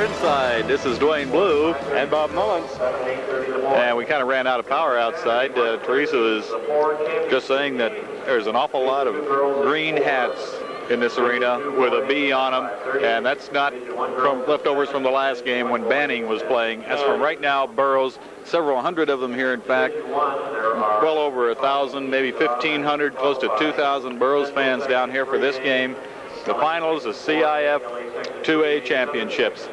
inside. This is Duane Blue and Bob Mullins. And we kind of ran out of power outside. Theresa was just saying that there's an awful lot of green hats in this arena with a B on them, and that's not from leftovers from the last game when Banning was playing. That's from right now, Burroughs. Several hundred of them here, in fact. Well over 1,000, maybe 1,500, close to 2,000 Burroughs fans down here for this game. The finals, the CIF 2A championships.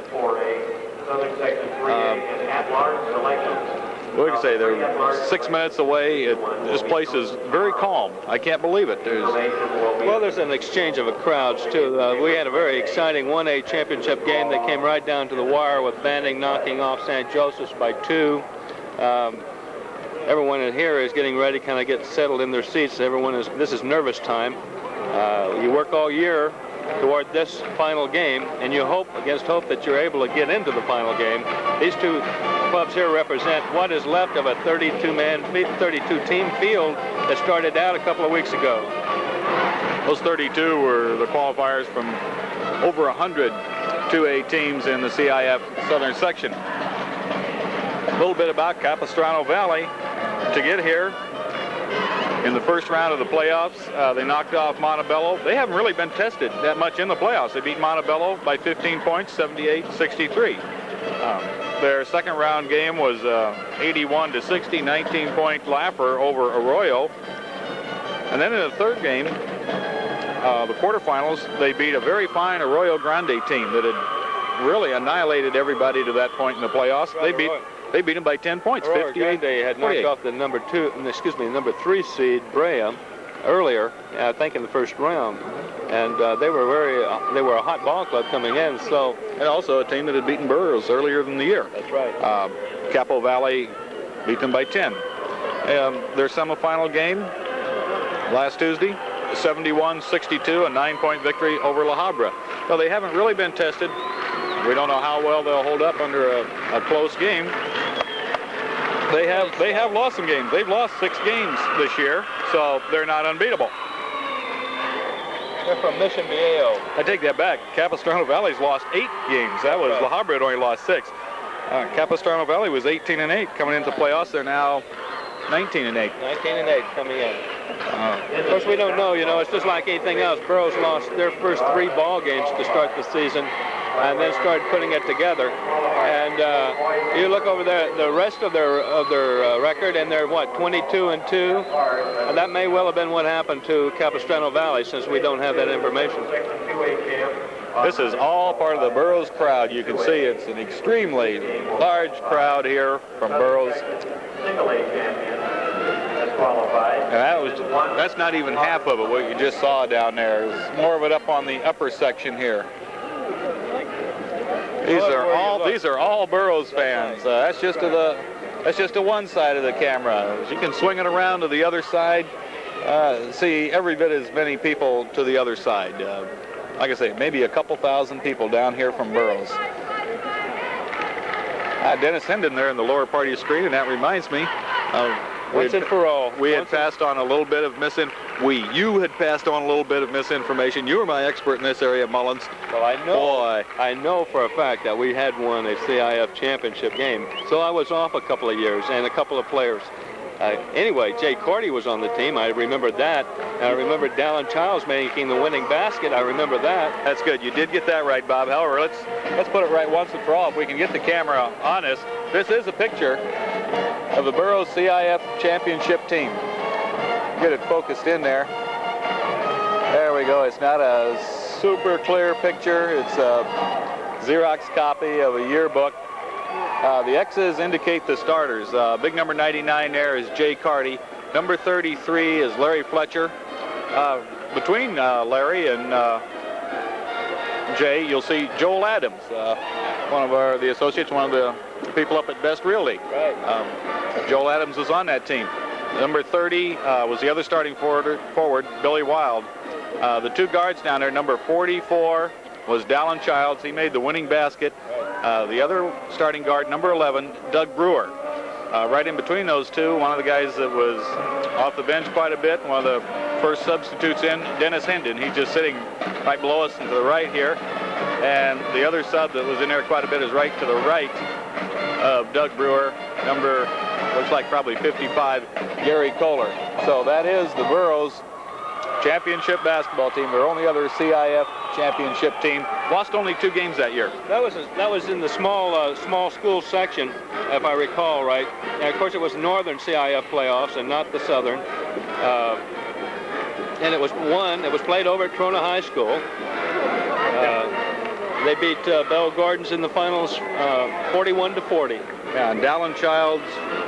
What can I say? They're 6 minutes away. This place is very calm. I can't believe it. There's an exchange of crowds, too. We had a very exciting 1A championship game that came right down to the wire with Banning knocking off St. Joseph's by 2. Everyone in here is getting ready to kind of get settled in their seats. This is nervous time. You work all year toward this final game, and you hope against hope that you're able to get into the final game. These two clubs here represent what is left of a 32-team field that started out a couple of weeks ago. Those 32 were the qualifiers from over 100 2A teams in the CIF Southern Section. A little bit about Capistrano Valley. To get here in the first round of the playoffs, they knocked off Montebello. They haven't really been tested that much in the playoffs. They beat Montebello by 15 points, 78-63. Their second round game was 81-60, 19-point laugher over Arroyo. And then in the third game, the quarterfinals, they beat a very fine Arroyo Grande team that had really annihilated everybody to that point in the playoffs. They beat them by 10 points. Arroyo Grande had knocked off the number 3 seed Brea earlier, I think in the first round, and they were a hot ball club coming in. So, and also a team that had beaten Burroughs earlier in the year. That's right. Capo Valley beat them by 10. Their semifinal game last Tuesday, 71-62, a 9-point victory over La Habra. So they haven't really been tested. We don't know how well they'll hold up under a close game. They have lost some games. They've lost 6 games this year, so they're not unbeatable. They're from Mission Viejo. I take that back. Capistrano Valley's lost 8 games. That was La Habra had only lost 6. Capistrano Valley was 18-8 coming into playoffs. They're now 19-8. 19-8 coming in. Of course, we don't know. It's just like anything else. Burroughs lost their first 3 ball games to start the season, and then started putting it together. And you look over there, the rest of their record, and they're 22-2. And that may well have been what happened to Capistrano Valley, since we don't have that information. This is all part of the Burroughs crowd. You can see it's an extremely large crowd here from Burroughs. And that's not even half of it, what you just saw down there. There's more of it up on the upper section here. These are all Burroughs fans. That's just to one side of the camera. You can swing it around to the other side. See every bit as many people to the other side. Like I say, maybe a couple thousand people down here from Burroughs. Dennis Hendon there in the lower part of your screen, and that reminds me. Once and for all. You had passed on a little bit of misinformation. You were my expert in this area, Mullins. Well, I know for a fact that we had won a CIF championship game. So I was off a couple of years and a couple of players. Anyway, Jay Cordy was on the team. I remembered that. And I remembered Dallin Childs making the winning basket. I remember that. That's good. You did get that right, Bob. However, let's put it right once and for all. If we can get the camera on us, this is a picture of the Burroughs CIF championship team. Get it focused in there. There we go. It's not a super clear picture. It's a Xerox copy of a yearbook. The X's indicate the starters. Big number 99 there is Jay Carty. Number 33 is Larry Fletcher. Between Larry and Jay, you'll see Joel Adams, one of the associates, one of the people up at Best Real League. Right. Joel Adams was on that team. Number 30 was the other starting forward, Billy Wild. The 2 guards down there, number 44 was Dallin Childs. He made the winning basket. The other starting guard, number 11, Doug Brewer. Right in between those two, one of the guys that was off the bench quite a bit, one of the first substitutes in, Dennis Hendon. He's just sitting right below us and to the right here. And the other sub that was in there quite a bit is right to the right of Doug Brewer, number, looks like probably 55, Gary Kohler. So that is the Burroughs championship basketball team. Their only other CIF championship team. Lost only 2 games that year. That was in the small school section, if I recall right. And of course, it was Northern CIF playoffs and not the Southern. And it was played over at Trona High School. They beat Bell Gordons in the finals 41-40. Yeah, and Dallin Childs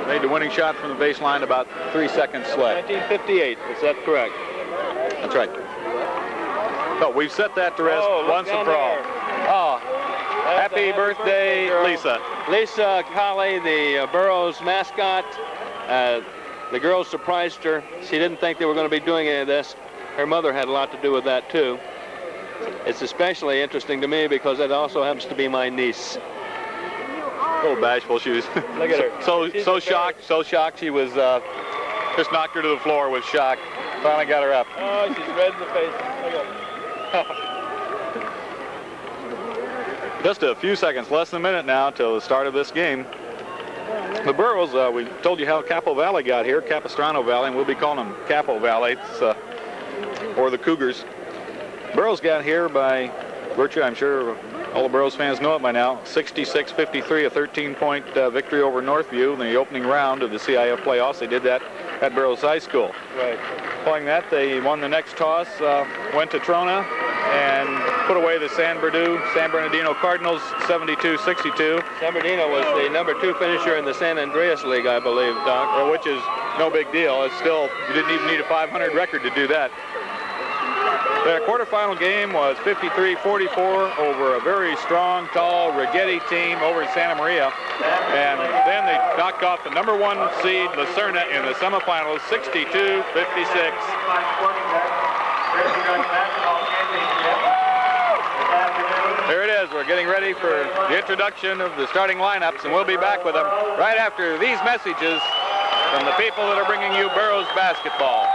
made the winning shot from the baseline about 3 seconds left. 1958, is that correct? That's right. So we've set that to rest once and for all. Oh, happy birthday, Lisa. Lisa Colley, the Burroughs mascot. The girls surprised her. She didn't think they were going to be doing any of this. Her mother had a lot to do with that, too. It's especially interesting to me because it also happens to be my niece. A little bashful. She was Look at her. so shocked. She was just knocked her to the floor with shock. Finally got her up. Oh, she's red in the face. Look at her. Just a few seconds, less than a minute now till the start of this game. The Burroughs, we told you how Capo Valley got here, Capistrano Valley, and we'll be calling them Capo Valley, or the Cougars. Burroughs got here by virtue, I'm sure all the Burroughs fans know it by now, 66-53, a 13-point victory over Northview in the opening round of the CIF playoffs. They did that at Burroughs High School. Right. Following that, they won the next toss, went to Trona, and put away the San Bernardino Cardinals 72-62. San Bernardino was the number 2 finisher in the San Andreas League, I believe, Doc. Which is no big deal. It's still, you didn't even need a 500 record to do that. The quarterfinal game was 53-44 over a very strong, tall Righetti team over in Santa Maria. And then they knocked off the number 1 seed, Lucerna, in the semifinals, 62-56. There it is. We're getting ready for the introduction of the starting lineups, and we'll be back with them right after these messages from the people that are bringing you Burroughs basketball.